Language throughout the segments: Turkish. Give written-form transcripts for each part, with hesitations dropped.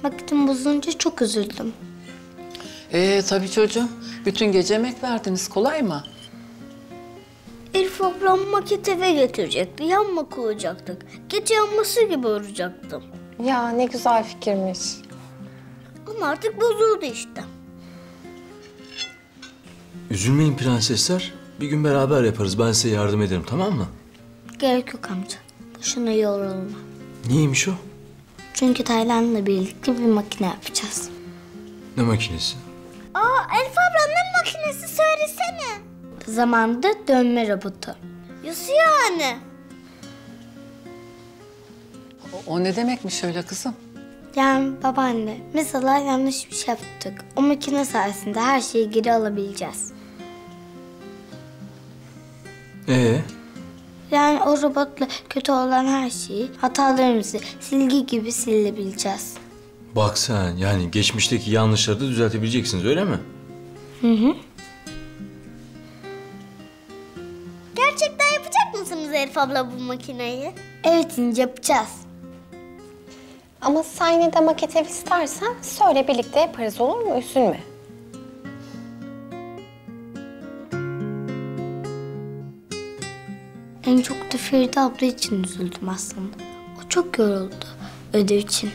Vaktim bozulunca çok üzüldüm. Tabii çocuğum. Bütün gece emek verdiniz. Kolay mı? Elif ablam maket eve getirecekti. Yanmak olacaktık. Gece yanması gibi olacaktım. Ya ne güzel fikirmiş. Ama artık bozuldu işte. Üzülmeyin prensesler. Bir gün beraber yaparız. Ben size yardım ederim, tamam mı? Gerek yok amca. Boşuna yorulma. Niyeymiş o? Çünkü Taylan'la birlikte bir makine yapacağız. Ne makinesi? Elif abla ne makinesi söylesene. Zamanda dönme robotu. Nasıl yani? O ne demekmiş öyle kızım? Yani babaanne, mesela yanlış bir şey yaptık. O makine sayesinde her şeyi geri alabileceğiz. Yani o robotla kötü olan her şeyi, hatalarımızı silgi gibi silebileceğiz. Bak sen, yani geçmişteki yanlışları da düzeltebileceksiniz, öyle mi? Hı. Gerçekten yapacak mısınız Elif abla bu makineyi? Evet İnci, yapacağız. Ama sen yine de maket ev istersen söyle, birlikte yaparız, olur mu? Üzülme. En çok da Feride abla için üzüldüm aslında. O çok yoruldu ödev için.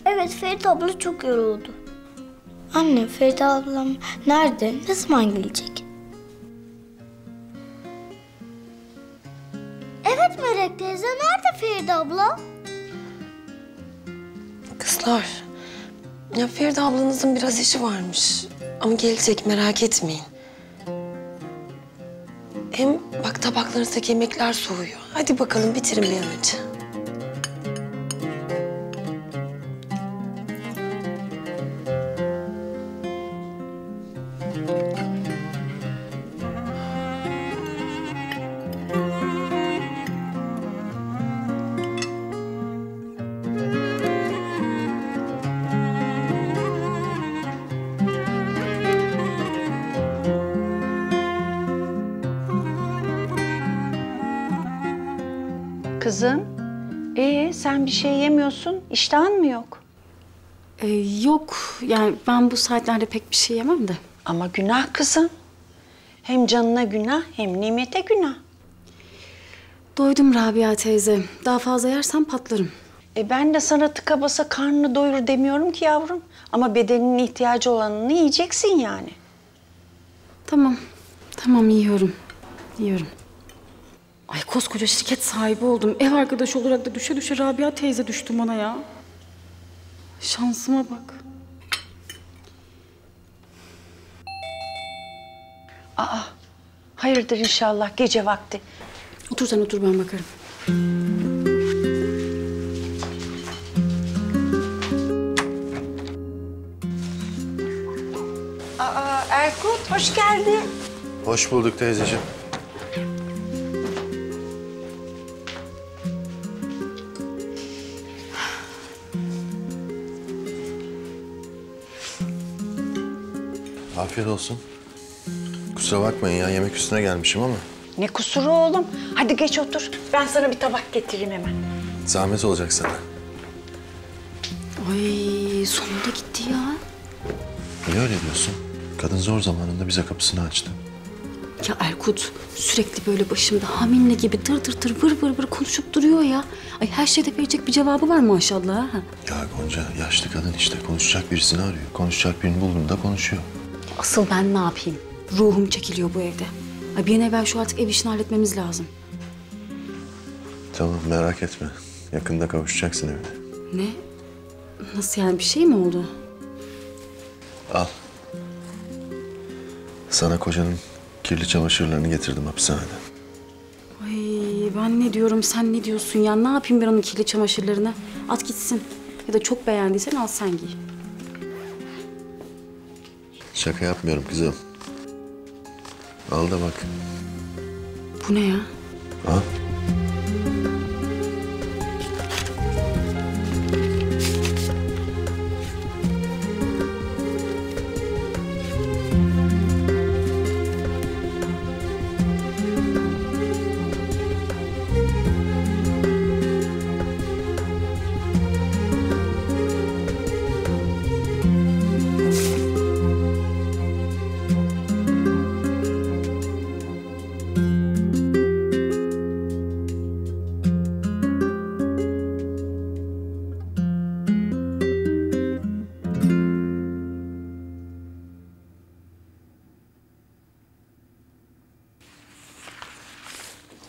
Evet, Feride abla çok yoruldu. Anne, Feride ablam nerede? Ne zaman gelecek? Evet Melek teyze, nerede Feride abla? Kızlar, ya Feride ablanızın biraz işi varmış. Ama gelecek, merak etmeyin. Hem bak tabaklarınızdaki yemekler soğuyor. Hadi bakalım bitirin bir an önce. Kızım, sen bir şey yemiyorsun, iştahın mı yok? Yok, yani ben bu saatlerde pek bir şey yemem de. Ama günah kızım. Hem canına günah, hem nimete günah. Doydum Rabia teyze. Daha fazla yersem patlarım. Ben de sana tıka basa karnını doyur demiyorum ki yavrum. Ama bedeninin ihtiyacı olanını yiyeceksin yani. Tamam yiyorum. Ay koskoca şirket sahibi oldum. Ev arkadaşı olarak da düşe düşe Rabia teyze düştü bana ya. Şansıma bak. Hayırdır inşallah gece vakti. Otur sen otur, ben bakarım. Erkut, hoş geldin. Hoş bulduk teyzeciğim. Afiyet olsun. Kusura bakmayın ya, yemek üstüne gelmişim ama Ne kusuru oğlum? Hadi geç otur. Ben sana bir tabak getireyim hemen. Zahmet olacak sana. Ay sonunda gitti ya. Niye öyle diyorsun? Kadın zor zamanında bize kapısını açtı. Ya Erkut sürekli böyle başımda haminle gibi tır tır tır vır vır vır konuşup duruyor ya. Ay her şeyde verecek bir cevabı var maşallah ha. Ya Gonca yaşlı kadın işte konuşacak birisini arıyor. Konuşacak birini bulduğunda konuşuyor. Asıl ben ne yapayım? Ruhum çekiliyor bu evde. Ay bir an evvel şu artık ev işini halletmemiz lazım. Tamam merak etme. Yakında kavuşacaksın evine. Ne? Nasıl yani bir şey mi oldu? Al. Sana kocanın kirli çamaşırlarını getirdim hapishaneden. Ay ben ne diyorum sen ne diyorsun ya? Ne yapayım ben onun kirli çamaşırlarını? At gitsin. Ya da çok beğendiysen al sen giy. Şaka yapmıyorum kızım. Al da bak. Bu ne ya? Al.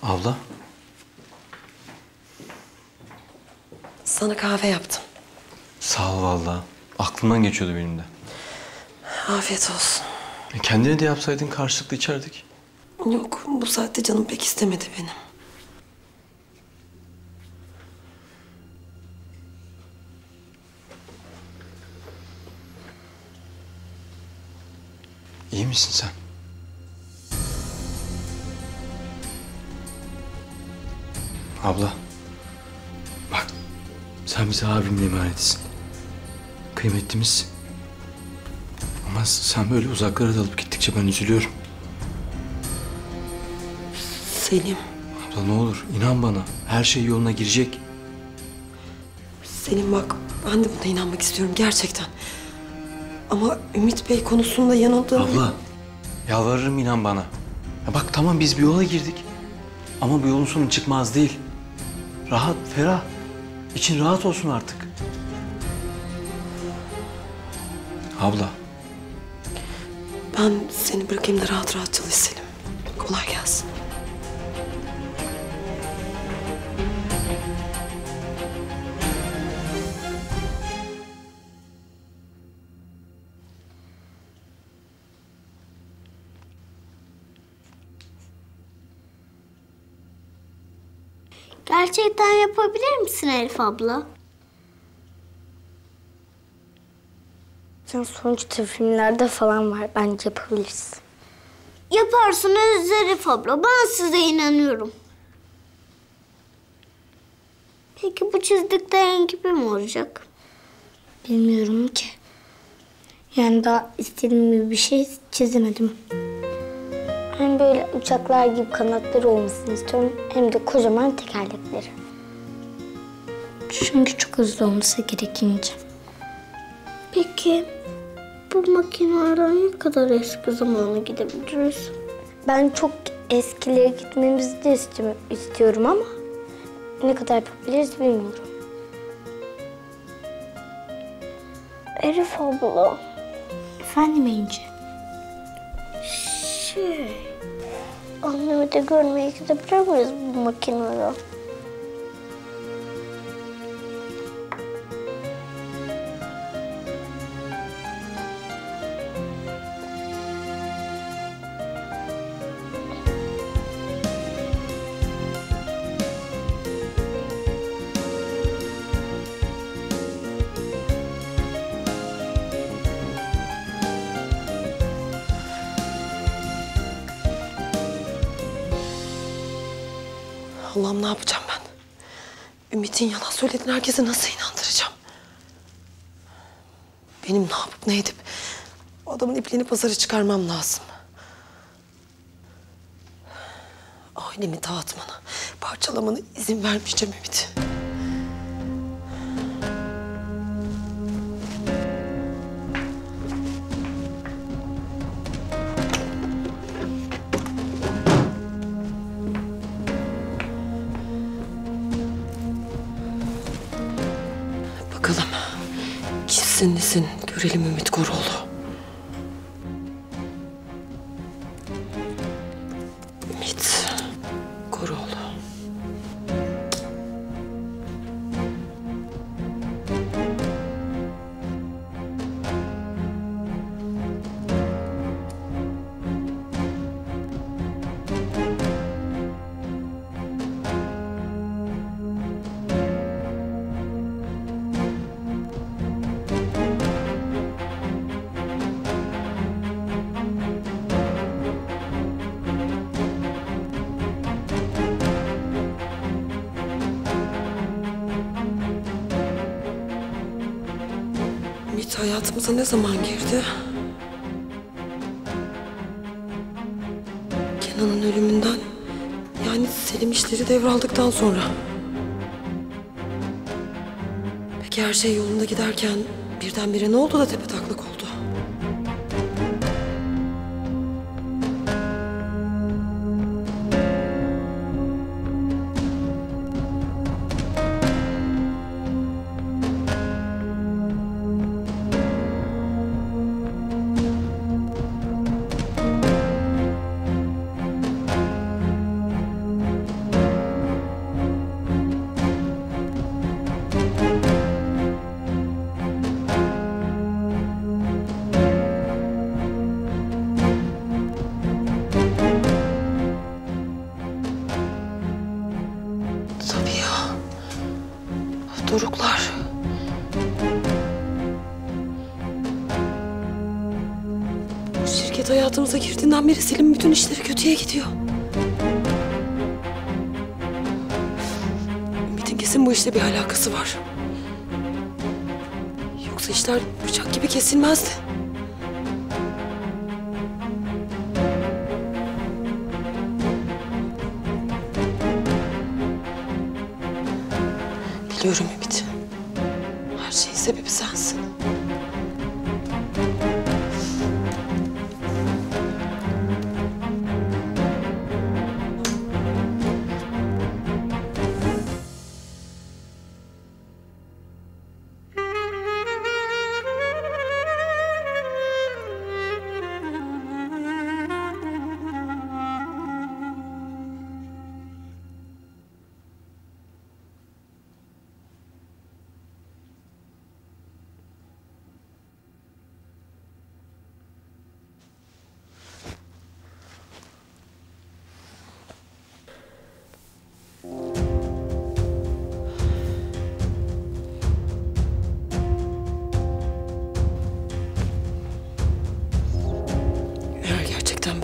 Abla. Sana kahve yaptım. Sağ ol vallahi. Aklımdan geçiyordu benim de. Afiyet olsun. Kendine de yapsaydın karşılıklı içerdik. Yok, bu saatte canım pek istemedi benim. İyi misin sen? Abla. Bak. Sen bize abimin emanetisin. Kıymetlimizsin. Ama sen böyle uzaklara dalıp gittikçe ben üzülüyorum. Selim, Abla ne olur inan bana. Her şey yoluna girecek. Selim bak ben de buna inanmak istiyorum gerçekten. Ama Ümit Bey konusunda yanıldığım... Abla. Yalvarırım inan bana. Ya bak tamam biz bir yola girdik. Ama bu yolun sonu çıkmaz değil. Rahat, ferah. İçin rahat olsun artık. Abla. Ben seni bırakayım da rahat rahat çalış Selim. Kolay gelsin. Gerçekten yapabilir misin Elif abla? Sen sonuçta filmlerde falan var. Bence yapabilirsin. Yaparsınız Elif abla. Ben size inanıyorum. Peki bu çizdiklerin gibi mi olacak? Bilmiyorum ki. Yani daha istediğim gibi bir şey çizemedim. Hem böyle uçaklar gibi kanatları olmasını istiyorum. Hem de kocaman tekerlekleri. Çünkü çok hızlı olması gerekince. Peki bu makinelerden ne kadar eski zamana gidebiliriz? Ben çok eskilere gitmemizi de istiyorum ama ne kadar yapabiliriz bilmiyorum. Elif abla. Efendim İnci? Annemi de görmeye gidebilir miyiz bu makineye? Allah'ım ne yapacağım ben? Ümit'in yalan söylediğini herkese nasıl inandıracağım? Benim ne yapıp ne edip o adamın ipliğini pazara çıkarmam lazım. ailemi dağıtmana, parçalamana izin vermeyeceğim Ümit. Bakalım kimsin nesin görelim Ümit Koroğlu. Ümit Koroğlu. Ümit hayatımıza ne zaman girdi? Kenan'ın ölümünden, yani Selim işleri devraldıktan sonra. Peki her şey yolunda giderken birdenbire ne oldu da tepetaklak oldu? Tabii ya. Doruklar. Bu şirket hayatımıza girdiğinden beri Selim'in bütün işleri kötüye gidiyor. Ümit'in kesin bu işle bir alakası var. Yoksa işler bıçak gibi kesilmezdi. Biliyorum Ümit. Her şeyin sebebi sensin.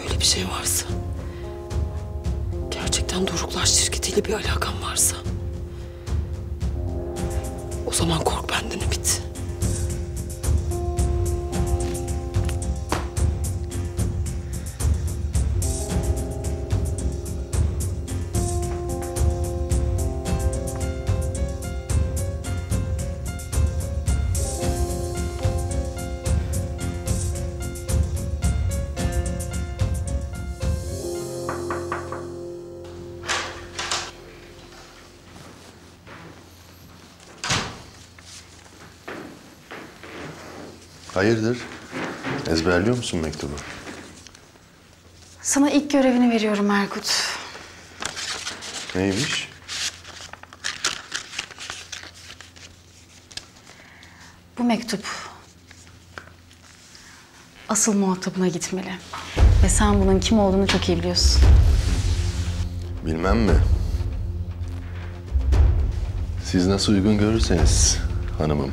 Böyle bir şey varsa, gerçekten Doruklar şirketiyle bir alakan varsa, o zaman kork benden Ümit. Hayırdır? Ezberliyor musun mektubu? Sana ilk görevini veriyorum Erkut. Neymiş? Bu mektup asıl muhatabına gitmeli. Ve sen bunun kim olduğunu çok iyi biliyorsun. Bilmem mi? Siz nasıl uygun görürseniz hanımım.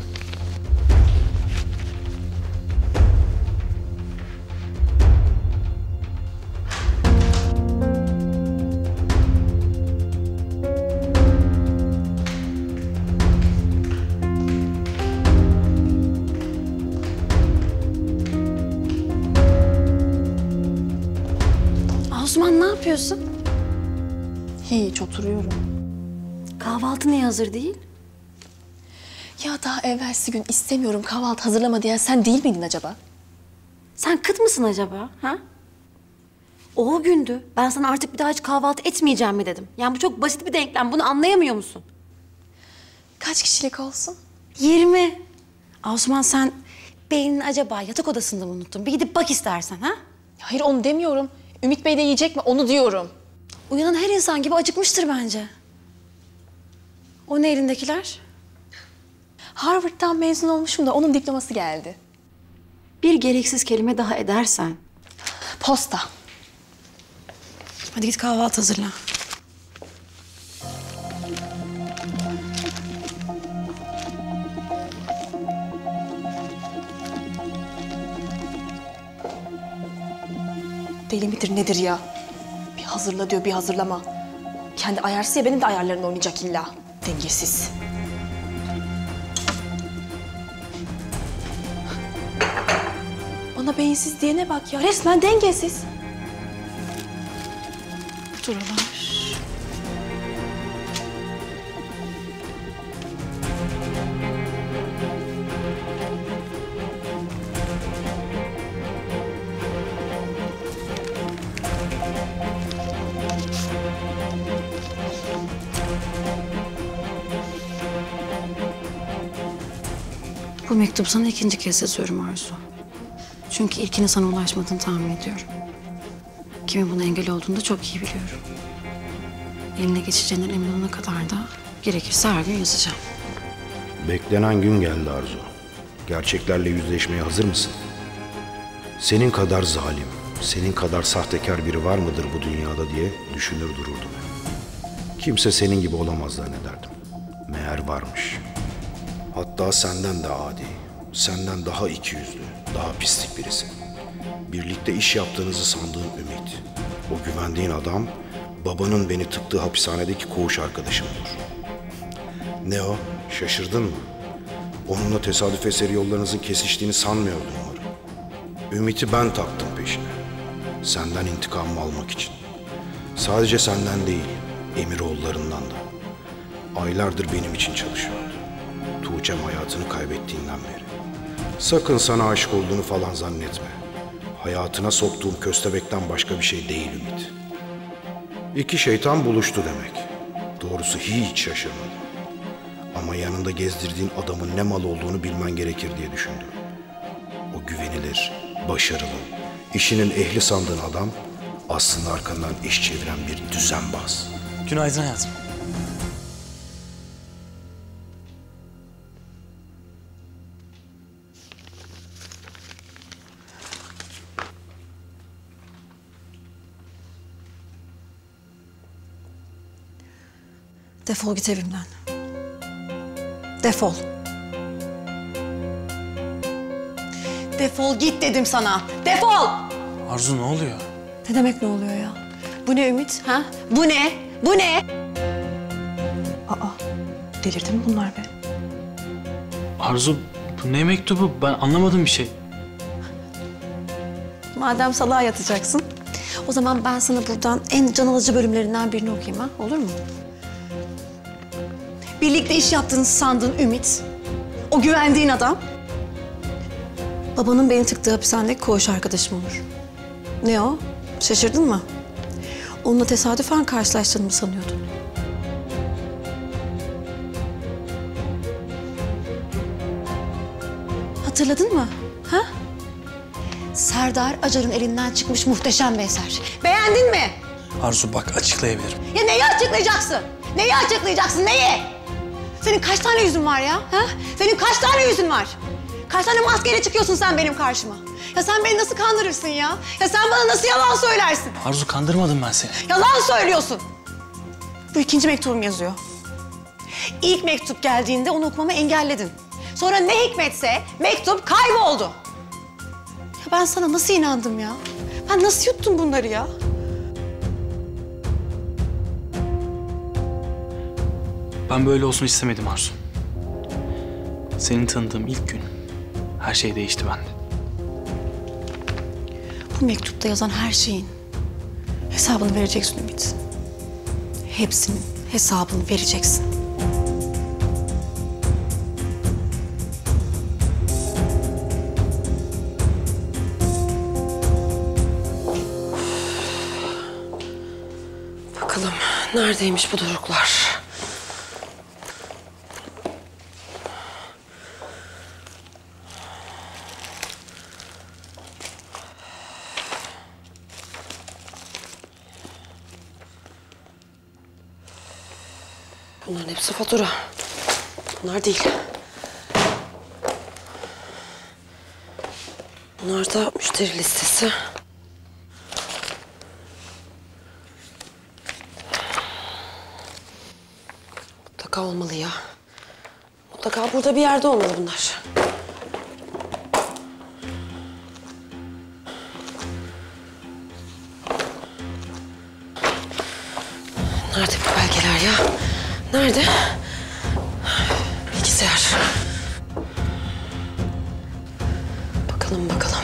Osman ne yapıyorsun? Hiç, oturuyorum. Kahvaltı niye hazır değil? Ya daha evvelsi gün istemiyorum kahvaltı hazırlama diyen sen değil miydin acaba? Sen kıt mısın acaba? Ha? O gündü. Ben sana artık bir daha hiç kahvaltı etmeyeceğim mi dedim. Yani bu çok basit bir denklem. Bunu anlayamıyor musun? Kaç kişilik olsun? 20. Asuman sen beynini acaba yatak odasında mı unuttun? Bir gidip bak istersen ha? Hayır onu demiyorum. Ümit Bey de yiyecek mi onu diyorum. Uyanan her insan gibi acıkmıştır bence. O ne elindekiler? Harvard'dan mezun olmuşum da onun diploması geldi. Bir gereksiz kelime daha edersen. Posta. Hadi git kahvaltı hazırla. Deli midir nedir ya? Bir hazırla diyor bir hazırlama. Kendi ayarsız ya benim de ayarlarımla oynayacak illa. Dengesiz. Bana beyinsiz diyene bak ya. Resmen dengesiz. Faturalar. Bu mektup sana ikinci kez yazıyorum Arzu. Çünkü ilkini sana ulaşmadığını tahmin ediyorum. Kimin buna engel olduğunu da çok iyi biliyorum. Eline geçeceğinden emin olana kadar da gerekirse her gün yazacağım. Beklenen gün geldi Arzu. Gerçeklerle yüzleşmeye hazır mısın? Senin kadar zalim, senin kadar sahtekar biri var mıdır bu dünyada diye düşünür dururdum. Kimse senin gibi olamaz zannederdim. Meğer varmış. Hatta senden de adi, senden daha ikiyüzlü, daha pislik birisi. Birlikte iş yaptığınızı sandığın Ümit. O güvendiğin adam, babanın beni tıktığı hapishanedeki koğuş arkadaşım olur. Ne o? Şaşırdın mı? Onunla tesadüf eseri yollarınızın kesiştiğini sanmıyordum umarım. Ümit'i ben taktım peşine. Senden intikamımı almak için. Sadece senden değil, Emiroğullarından da. Aylardır benim için çalışıyordu. Tuğçe'm hayatını kaybettiğinden beri. Sakın sana aşık olduğunu falan zannetme. Hayatına soktuğum köstebekten başka bir şey değil Ümit. İki şeytan buluştu demek. Doğrusu hiç şaşırmadım. Ama yanında gezdirdiğin adamın ne mal olduğunu bilmen gerekir diye düşündüm. O güvenilir, başarılı, işinin ehli sandığın adam aslında arkandan iş çeviren bir düzenbaz. Günaydın hayatım. Defol git evimden. Defol. Defol git dedim sana. Defol! Arzu ne oluyor? Ne demek ne oluyor ya? Bu ne Ümit? Ha? Bu ne? Bu ne? Delirdi mi bunlar be? Arzu bu ne mektubu? Ben anlamadım bir şey. Madem salağa yatacaksın, o zaman ben sana buradan en can alıcı bölümlerinden birini okuyayım ha? Olur mu? Birlikte iş yaptığınızı sandığın Ümit, o güvendiğin adam, babanın beni tıktığı hapishanedeki koğuş arkadaşım olur. Ne o? Şaşırdın mı? Onunla tesadüfen karşılaştığını mı sanıyordun? Hatırladın mı? Ha? Serdar Acar'ın elinden çıkmış muhteşem bir eser. Beğendin mi? Arzu bak açıklayabilirim. Ya neyi açıklayacaksın? Neyi açıklayacaksın? Neyi? Senin kaç tane yüzün var ya? Ha? Senin kaç tane yüzün var? Kaç tane maskeyle çıkıyorsun sen benim karşıma? Ya sen beni nasıl kandırırsın ya? Ya sen bana nasıl yalan söylersin? Arzu kandırmadım ben seni. Yalan söylüyorsun. Bu ikinci mektubum yazıyor. İlk mektup geldiğinde onu okumamı engelledin. Sonra ne hikmetse mektup kayboldu. Ya ben sana nasıl inandım ya? Ben nasıl yuttum bunları ya? Ben böyle olsun istemedim Arzu. Seni tanıdığım ilk gün her şey değişti bende. Bu mektupta yazan her şeyin hesabını vereceksin Ümit. hepsinin hesabını vereceksin. Bakalım neredeymiş bu Doruklar? Bunların hepsi fatura. Bunlar değil. Bunlar da müşteri listesi. Mutlaka olmalı ya. Mutlaka burada bir yerde olmalı bunlar. Nerede bu belgeler ya? Nerede? Bilgisayar. Bakalım bakalım.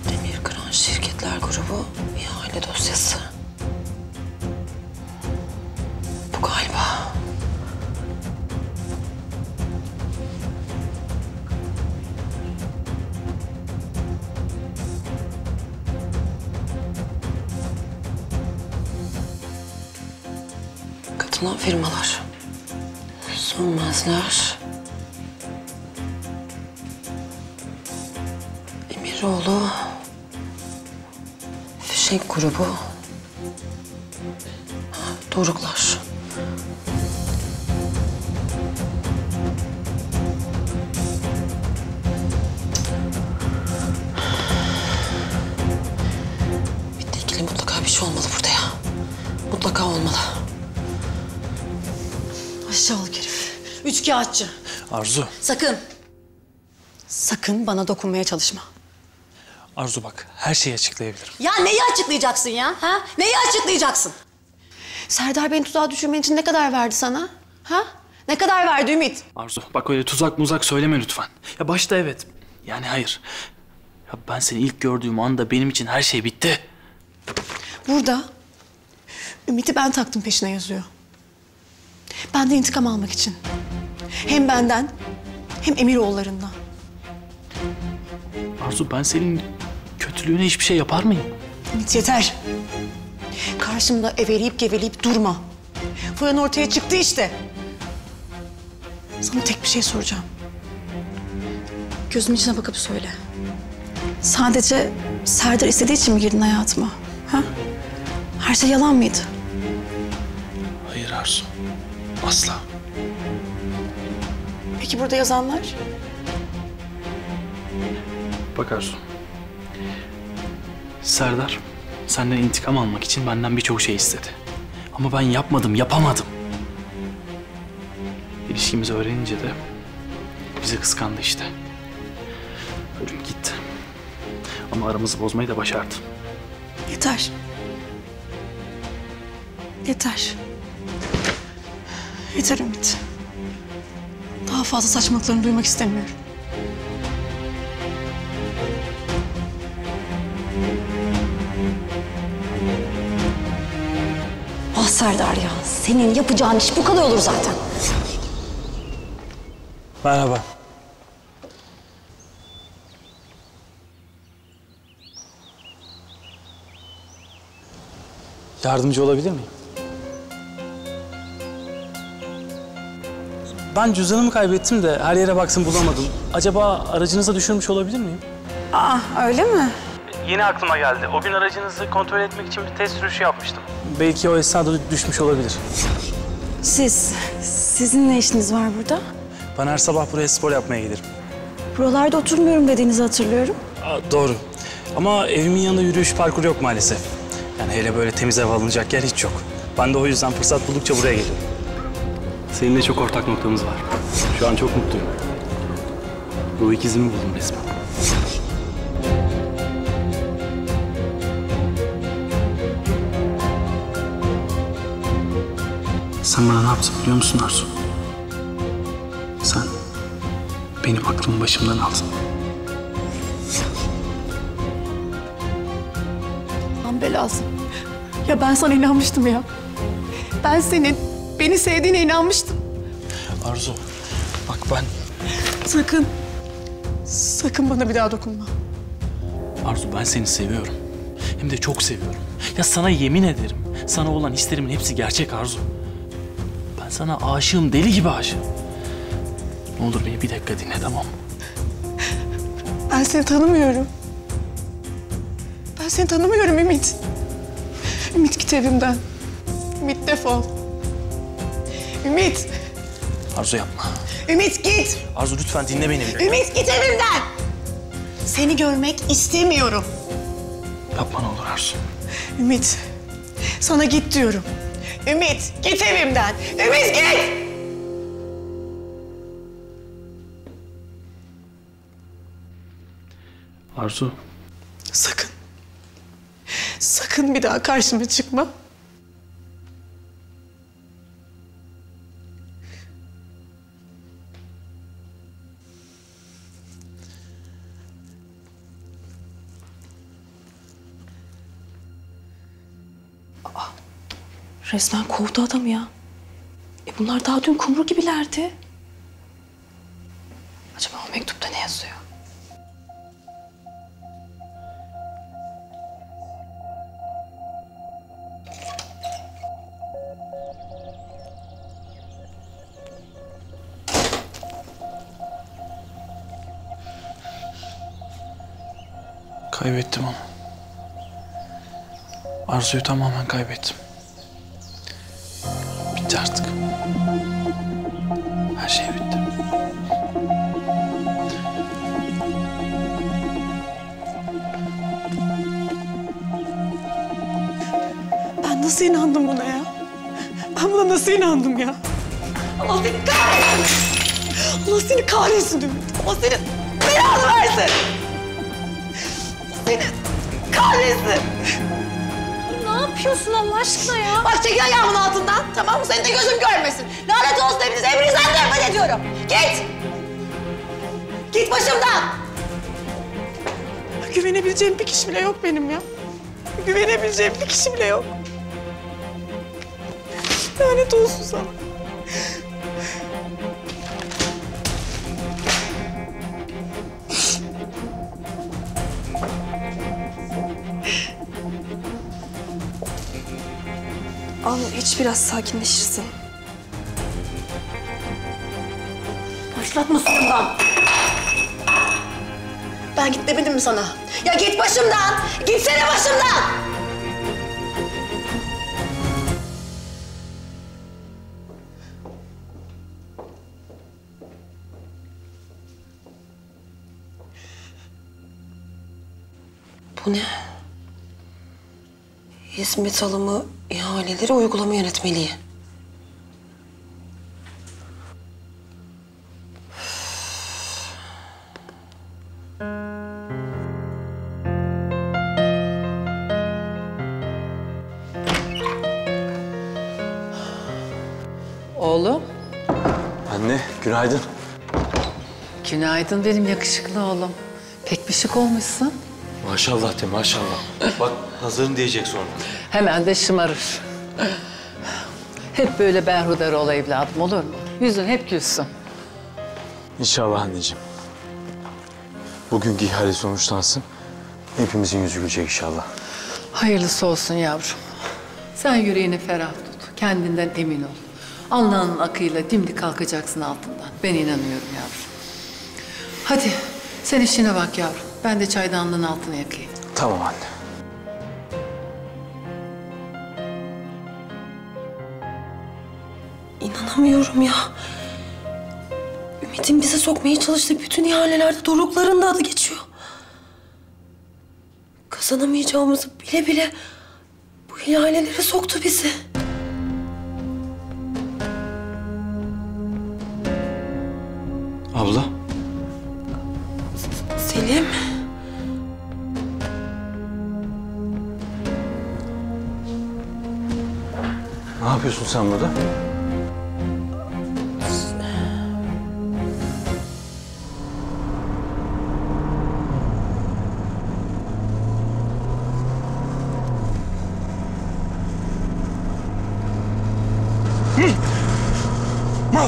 Demir Kıran Şirketler Grubu ihale dosyası. Bu galiba. Katılan firmalar. Sönmezler. Emiroğlu. Fişek grubu. Doruklar. Bitti ikili, mutlaka bir şey olmalı burada ya. Mutlaka olmalı. Aşağılık herif. Üçkağıtçı. Arzu. Sakın. Sakın bana dokunmaya çalışma. Arzu bak, her şeyi açıklayabilirim. Ya neyi açıklayacaksın ya? Ha? Neyi açıklayacaksın? Serdar beni tuzağa düşürmen için ne kadar verdi sana? Ha? Ne kadar verdi Ümit? Arzu bak öyle tuzak muzak söyleme lütfen. Ya başta evet. Yani hayır. Ya ben seni ilk gördüğüm anda benim için her şey bitti. Burada Ümit'i ben taktım peşine yazıyor. Ben de intikam almak için. Hem benden hem Emiroğullarından. Arzu ben senin kötülüğüne hiçbir şey yapar mıyım? Ümit yeter. Karşımda eveleyip geveleyip durma. Foyan ortaya çıktı işte. Sana tek bir şey soracağım. Gözümün içine bakıp söyle. Sadece Serdar istediği için mi girdin hayatıma? Ha? Her şey yalan mıydı? Hayır Arzu. Asla. Peki burada yazanlar? Bak Arzu. Serdar senden intikam almak için benden birçok şey istedi. Ama ben yapmadım, yapamadım. İlişkimizi öğrenince de bizi kıskandı işte. Ölüm gitti. Ama aramızı bozmayı da başardı. Yeter. Yeter. Yeter Ümit. Daha fazla saçmalıklarını duymak istemiyorum. Ah Serdar ya, senin yapacağın iş bu kadar olur zaten. Merhaba. Yardımcı olabilir miyim? Ben cüzdanımı kaybettim de her yere baksın bulamadım. Acaba aracınıza düşürmüş olabilir miyim? Aa, öyle mi? Yeni aklıma geldi. O gün aracınızı kontrol etmek için bir test sürüşü yapmıştım. Belki o esnada düşmüş olabilir. Sizin ne işiniz var burada? Ben her sabah buraya spor yapmaya gelirim. Buralarda oturmuyorum dediğinizi hatırlıyorum. Doğru. Ama evimin yanında yürüyüş parkuru yok maalesef. Yani hele böyle temiz hava alınacak yer hiç yok. Ben de o yüzden fırsat buldukça buraya geliyorum. Seninle çok ortak noktamız var. Şu an çok mutluyum. Ruh ikizimi buldum resmen. Sen bana ne yaptın biliyor musun Arzu? Sen benim aklımı başımdan aldın. Lan belası. Ya ben sana inanmıştım ya. Ben beni sevdiğine inanmıştım. Arzu, bak ben... Sakın bana bir daha dokunma. Arzu, ben seni seviyorum. Hem de çok seviyorum. Ya sana yemin ederim, sana olan hislerimin hepsi gerçek Arzu. Ben sana aşığım, deli gibi aşığım. Ne olur beni bir dakika dinle, tamam mı? Ben seni tanımıyorum. Ben seni tanımıyorum Ümit. Ümit git evimden. Ümit defol. Ümit. Arzu yapma. Ümit git. Arzu lütfen dinle beni. Ümit git evimden. Seni görmek istemiyorum. Yapma ne olur Arzu. Ümit. Sana git diyorum. Ümit git evimden. Ümit git. Arzu. Sakın. Sakın bir daha karşıma çıkma. Resmen kovdu adam ya. Bunlar daha dün kumru gibilerdi. Acaba o mektupta ne yazıyor? Kaybettim onu. Arzu'yu tamamen kaybettim. Bitti artık. Her şey bitti. Ben nasıl inandım buna ya? Ben buna nasıl inandım ya? Allah seni kahretsin! Allah seni kahretsin Ümit! Allah seni belanı versin! Allah seni kahretsin! Ne yapıyorsun Allah aşkına ya? Bak çekil ayağımın altından, tamam mı? Senin de gözüm görmesin. Lanet olsun hepiniz, hepinizden nefret ediyorum. Git! Git başımdan! Güvenebileceğim bir kişi bile yok benim ya. Güvenebileceğim bir kişi bile yok. Lanet olsun sana. Al iç biraz sakinleşirsin. Başlatma sonundan. Ben git demedim mi sana? Ya git başımdan! Gitsene başımdan! Bu ne? Hizmet alımı ihaleleri uygulama yönetmeliği. Oğlum. Anne, günaydın. Günaydın benim yakışıklı oğlum. Pek bir şık olmuşsun. Maşallah de maşallah. Bak nazarın diyecek sonra. Hemen de şımarır. Hep böyle berhudar ol evladım, olur mu? Yüzün hep gülsün. İnşallah anneciğim. Bugünkü ihale sonuçlansın. Hepimizin yüzü gülecek inşallah. Hayırlısı olsun yavrum. Sen yüreğini ferah tut. Kendinden emin ol. Allah'ın akıyla dimdik kalkacaksın altından. Ben inanıyorum yavrum. Hadi sen işine bak yavrum. Ben de çaydanlığın altını yakayım. Tamam anne. İnanamıyorum ya. Ümit'in bize sokmaya çalıştığı bütün ihalelerde Doruk'ların da adı geçiyor. Kazanamayacağımızı bile bile bu ihalelere soktu bizi. Abla. Selim. Ne yapıyorsun sen burada?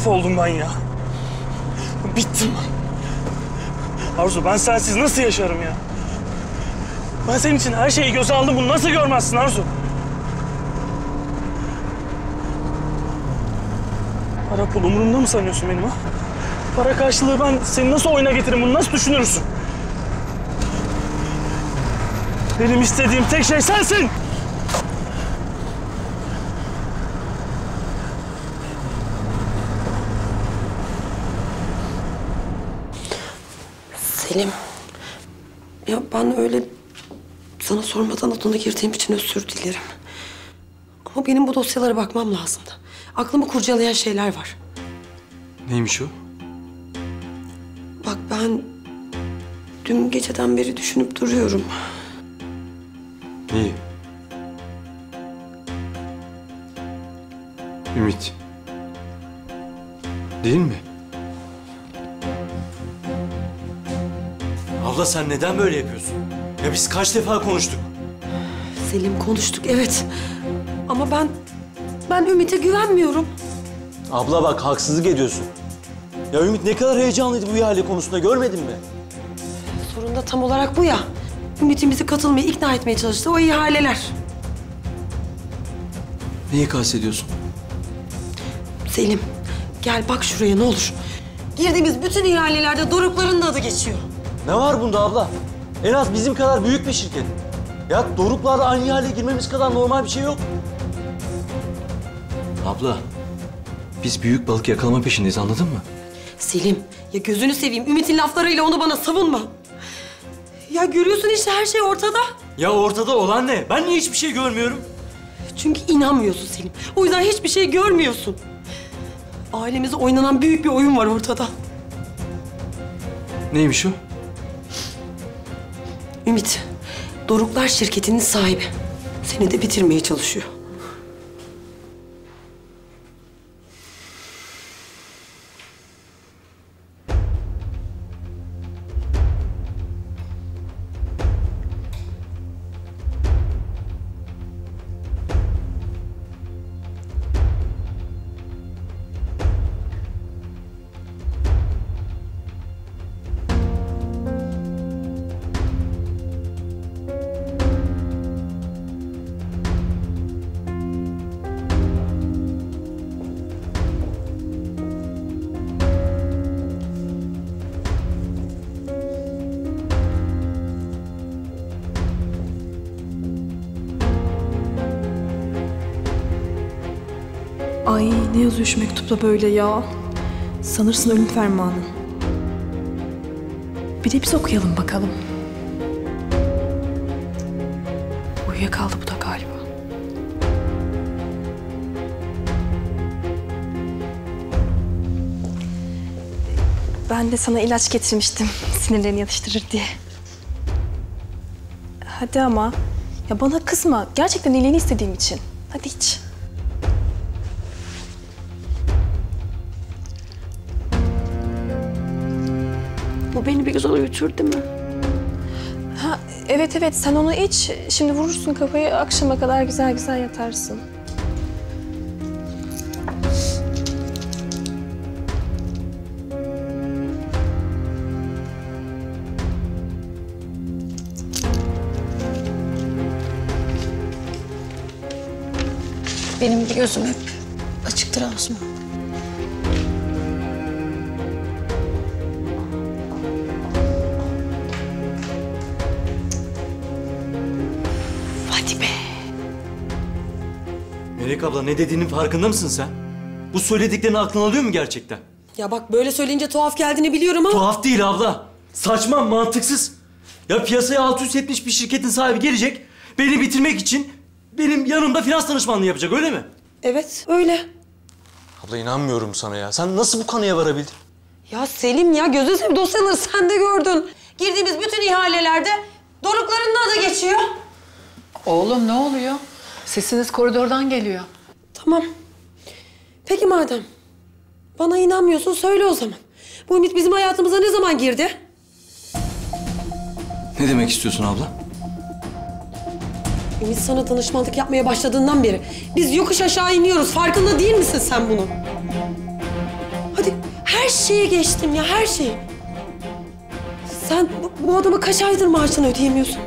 Mahvoldum ben ya. Bittim ben. Arzu, ben sensiz nasıl yaşarım ya? Ben senin için her şeyi göze aldım. Bunu nasıl görmezsin Arzu? Para pul umurumda mı sanıyorsun benim ha? Para karşılığı ben seni nasıl oyuna getiririm, bunu nasıl düşünürsün? Benim istediğim tek şey sensin! Selim, ya ben öyle sana sormadan odana girdiğim için özür dilerim. Ama benim bu dosyalara bakmam lazımdı. Aklımı kurcalayan şeyler var. Neymiş o? Bak ben dün geceden beri düşünüp duruyorum. Neyi? Ümit. Değil mi? Abla sen neden böyle yapıyorsun? Ya biz kaç defa konuştuk? Selim konuştuk evet. Ama ben Ümit'e güvenmiyorum. Abla bak haksızlık ediyorsun. Ya Ümit ne kadar heyecanlıydı bu ihale konusunda görmedin mi? Sorun da tam olarak bu ya. Ümit'in bizi katılmaya ikna etmeye çalıştığı o ihaleler. Neyi kastediyorsun? Selim gel bak şuraya ne olur. Girdiğimiz bütün ihalelerde Dorukların da adı geçiyor. Ne var bunda abla? En az bizim kadar büyük bir şirket. Ya Doruklarla aynı ihaleye girmemiz kadar normal bir şey yok. Abla, biz büyük balık yakalama peşindeyiz anladın mı? Selim ya gözünü seveyim Ümit'in laflarıyla onu bana savunma. Ya görüyorsun işte her şey ortada. Ya ortada olan ne? Ben niye hiçbir şey görmüyorum? Çünkü inanmıyorsun Selim. O yüzden hiçbir şey görmüyorsun. Ailemize oynanan büyük bir oyun var ortada. Neymiş o? Ümit, Doruklar şirketinin sahibi. Seni de bitirmeye çalışıyor. Ay ne yazıyor şu mektupta böyle ya? Sanırsın ölüm fermanı. Bir de biz okuyalım bakalım. Uyuyakaldı bu da galiba. Ben de sana ilaç getirmiştim sinirlerini yatıştırır diye. Hadi ama. Ya bana kızma. Gerçekten iyiliğini istediğim için. Hadi iç. Bu beni bir güzel uyutur değil mi? Ha, evet sen onu iç. Şimdi vurursun kafayı akşama kadar güzel güzel yatarsın. Benim bir gözüm hep açıktır Asuman. Hadi be. Melek abla ne dediğinin farkında mısın sen? Bu söylediklerini aklına alıyor mu gerçekten? Ya bak böyle söyleyince tuhaf geldiğini biliyorum ama... Tuhaf değil abla. Saçma, mantıksız. Ya piyasaya alt üst etmiş bir şirketin sahibi gelecek, beni bitirmek için benim yanımda finans danışmanlığı yapacak, öyle mi? Evet, öyle. Abla inanmıyorum sana ya. Sen nasıl bu kanıya varabildin? Ya Selim ya gözünü seveyim dosyaları sen de gördün. Girdiğimiz bütün ihalelerde Dorukların da adı geçiyor. Oğlum ne oluyor? Sesiniz koridordan geliyor. Tamam. Peki madem bana inanmıyorsun söyle o zaman. Bu Ümit bizim hayatımıza ne zaman girdi? Ne demek istiyorsun abla? Ümit sana danışmanlık yapmaya başladığından beri biz yokuş aşağı iniyoruz. Farkında değil misin sen bunun? Her şeye geçtim ya, her şeyi. Sen bu adama kaç aydır maaşını ödeyemiyorsun?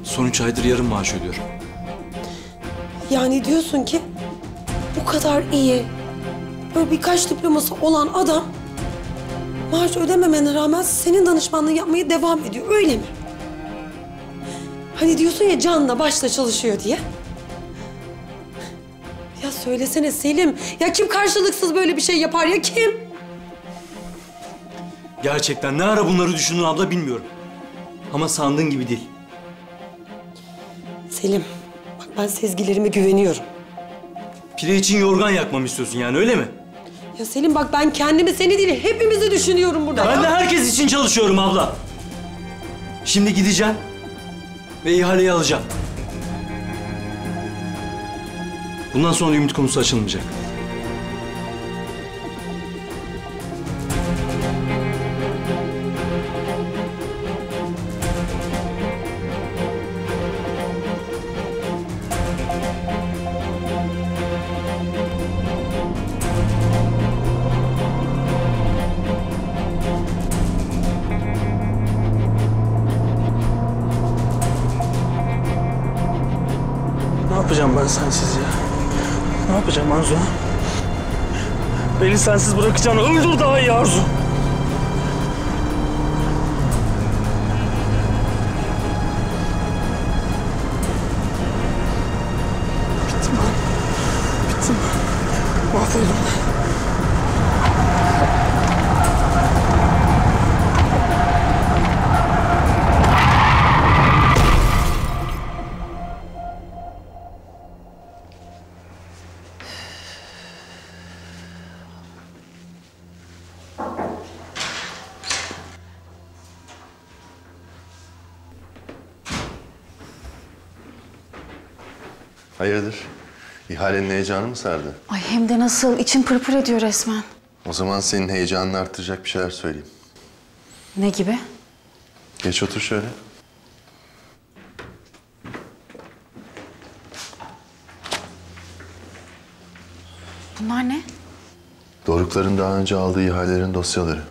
Son 3 aydır yarım maaş ödüyorum. Yani diyorsun ki bu kadar iyi, böyle birkaç diploması olan adam maaş ödememene rağmen senin danışmanlığı yapmaya devam ediyor, öyle mi? Hani diyorsun ya canla başla çalışıyor diye. Ya söylesene Selim, ya kim karşılıksız böyle bir şey yapar ya, kim? Gerçekten ne ara bunları düşündün abla bilmiyorum. Ama sandığın gibi değil. Selim, bak ben sezgilerime güveniyorum. Pire için yorgan yakmamı istiyorsun yani öyle mi? Ya Selim bak ben kendimi, seni değil, hepimizi düşünüyorum burada. Ben de herkes için çalışıyorum abla. Şimdi gideceğim ve ihaleyi alacağım. Bundan sonra ümit konusu açılmayacak. Ne yapacağım ben sensiz ya? Ne yapacağım Arzu? Beni sensiz bırakacağını öldür daha iyi Arzu. Bittim ben. Bittim. Mahvoldum. Hayırdır? İhalenin heyecanı mı sardı? Ay hem de nasıl, içim pırpır ediyor resmen. O zaman senin heyecanını arttıracak bir şeyler söyleyeyim. Ne gibi? Geç otur şöyle. Bunlar ne? Dorukların daha önce aldığı ihalelerin dosyaları.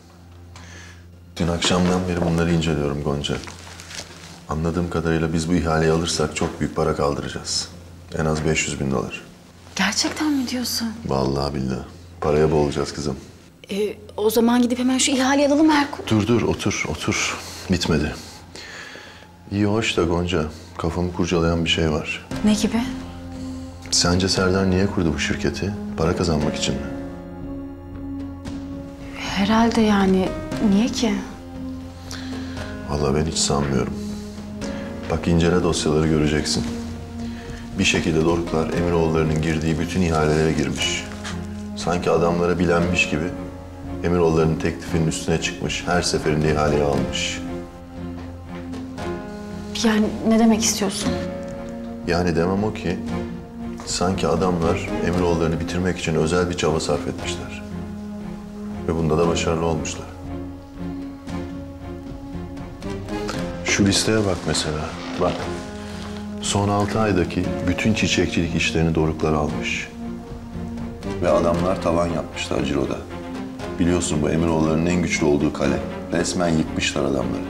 Dün akşamdan beri bunları inceliyorum Gonca. Anladığım kadarıyla biz bu ihaleyi alırsak çok büyük para kaldıracağız. En az 500.000 dolar. Gerçekten mi diyorsun? Vallahi billahi. Paraya boğulacağız kızım. O zaman gidip hemen şu ihaleyi alalım Erkut. Dur otur. Bitmedi. İyi hoş da Gonca. Kafamı kurcalayan bir şey var. Ne gibi? Sence Serdar niye kurdu bu şirketi? Para kazanmak için mi? Herhalde yani. Niye ki? Vallahi ben hiç sanmıyorum. Bak incele dosyaları göreceksin. Bir şekilde Doruklar Emiroğulları'nın girdiği bütün ihalelere girmiş. Sanki adamlara bilenmiş gibi Emiroğulları'nın teklifinin üstüne çıkmış. Her seferinde ihaleyi almış. Yani ne demek istiyorsun? Yani demem o ki sanki adamlar Emiroğulları'nı bitirmek için özel bir çaba sarf etmişler. Ve bunda da başarılı olmuşlar. Şu listeye bak mesela. Bak. Son 6 aydaki bütün çiçekçilik işlerini Doruklar almış. Ve adamlar tavan yapmışlar ciroda. Biliyorsun bu Emiroğulları'nın en güçlü olduğu kale. Resmen yıkmışlar adamları.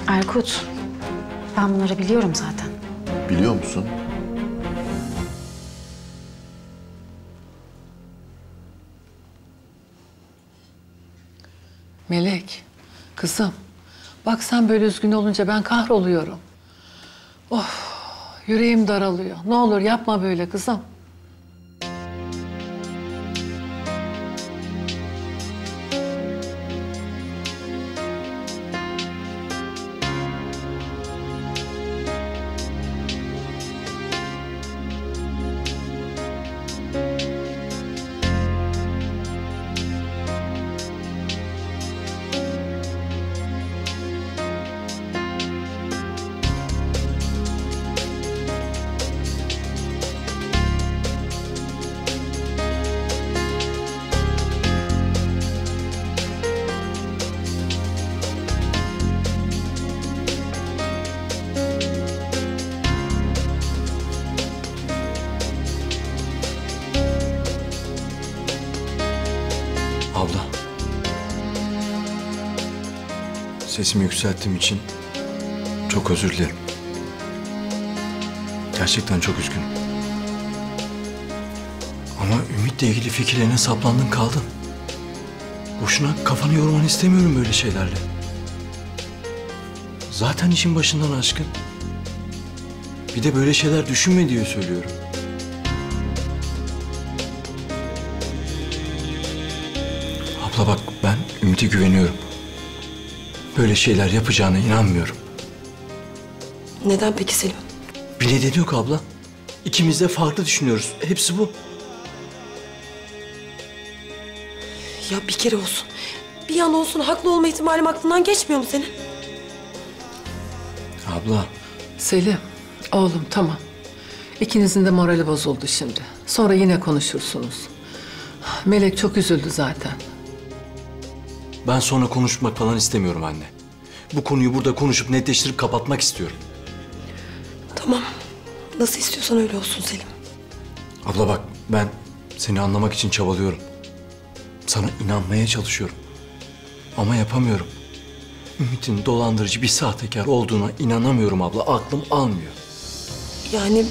Erkut, ben bunları biliyorum zaten. Biliyor musun? Melek, kızım. Bak sen böyle üzgün olunca ben kahroluyorum. Yüreğim daralıyor. Ne olur yapma böyle kızım. Abla. Sesimi yükselttiğim için çok özür dilerim. Gerçekten çok üzgünüm. Ama Ümit'le ilgili fikirlerine saplandın kaldın. Boşuna kafanı yormanı istemiyorum böyle şeylerle. Zaten işin başından aşkın. Bir de böyle şeyler düşünme diye söylüyorum. Abla bak, ben Ümit'e güveniyorum. Böyle şeyler yapacağına inanmıyorum. Neden peki Selim? Bir nedeni yok abla. İkimiz de farklı düşünüyoruz. Hepsi bu. Ya bir kere olsun, bir an olsun haklı olma ihtimalim aklından geçmiyor mu senin? Abla. Selim, oğlum tamam. İkinizin de morali bozuldu şimdi. Sonra yine konuşursunuz. Melek çok üzüldü zaten. Ben sonra konuşmak falan istemiyorum anne. Bu konuyu burada konuşup netleştirip kapatmak istiyorum. Tamam, nasıl istiyorsan öyle olsun Selim. Abla bak, ben seni anlamak için çabalıyorum. Sana inanmaya çalışıyorum. Ama yapamıyorum. Ümit'in dolandırıcı bir sahtekar olduğuna inanamıyorum abla. Aklım almıyor. Yani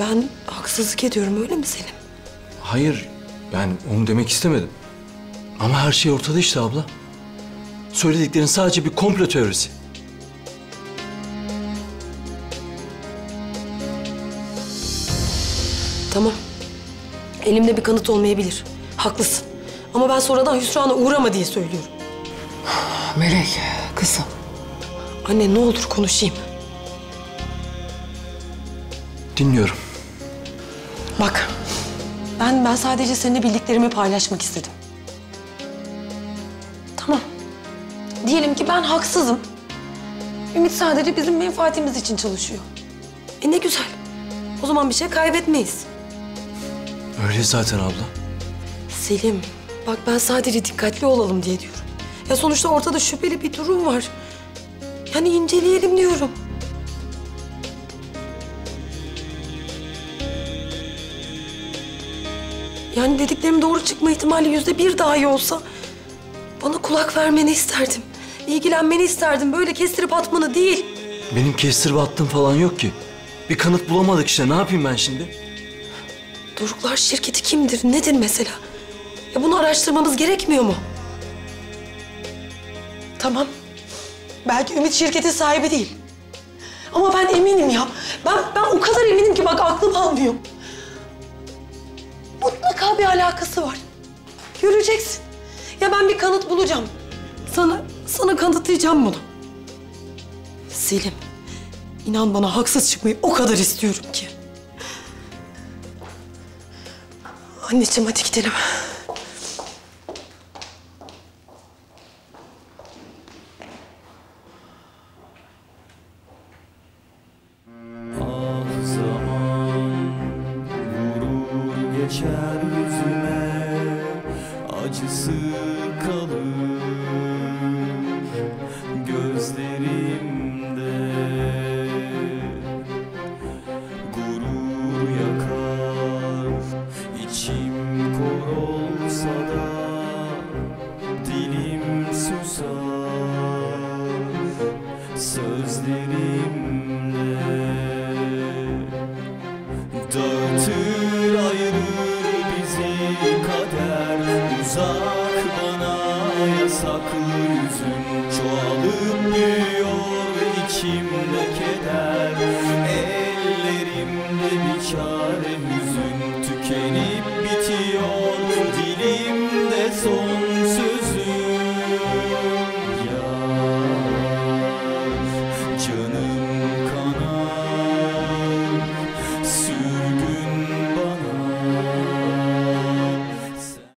ben haksızlık ediyorum öyle mi Selim? Hayır, ben onu demek istemedim. Ama her şey ortada işte abla. Söylediklerin sadece bir komplo teorisi. Tamam. Elimde bir kanıt olmayabilir. Haklısın. Ama ben sonradan hüsrana uğrama diye söylüyorum. Melek, kızım. Anne ne olur konuşayım. Dinliyorum. Bak, ben sadece seninle bildiklerimi paylaşmak istedim. Tamam. Diyelim ki ben haksızım. Ümit sadece bizim menfaatimiz için çalışıyor. Ne güzel. O zaman bir şey kaybetmeyiz. Öyle zaten abla. Selim, bak ben sadece dikkatli olalım diye diyorum. Ya sonuçta ortada şüpheli bir durum var. Yani inceleyelim diyorum. Yani dediklerim doğru çıkma ihtimali %1 dahi olsa bana kulak vermeni isterdim. İlgilenmeni isterdim. Böyle kestirip atmanı değil. Benim kestirip attığım falan yok ki. Bir kanıt bulamadık işte. Ne yapayım ben şimdi? Doruklar şirketi kimdir, nedir mesela? Ya bunu araştırmamız gerekmiyor mu? Tamam. Belki Ümit şirketin sahibi değil. Ama ben eminim ya. Ben o kadar eminim ki bak aklım almıyor. Mutlaka bir alakası var. Göreceksin. Ya ben bir kanıt bulacağım. Sana kanıtlayacağım bunu. Selim, inan bana haksız çıkmayı o kadar istiyorum ki. Anneciğim hadi gidelim. Geçer yüzüme, acısı kalır gözlerimde. Gurur yakar, içim kor olsa da dilim susar sözlerimle. Dağıtır ayırır bizi kader, uzak bana yasaklı yüzün. Çoğalıp büyüyor içimde keder, ellerimde bir çare hüzün. Tükenip bitiyor dilimde son sözüm. Ya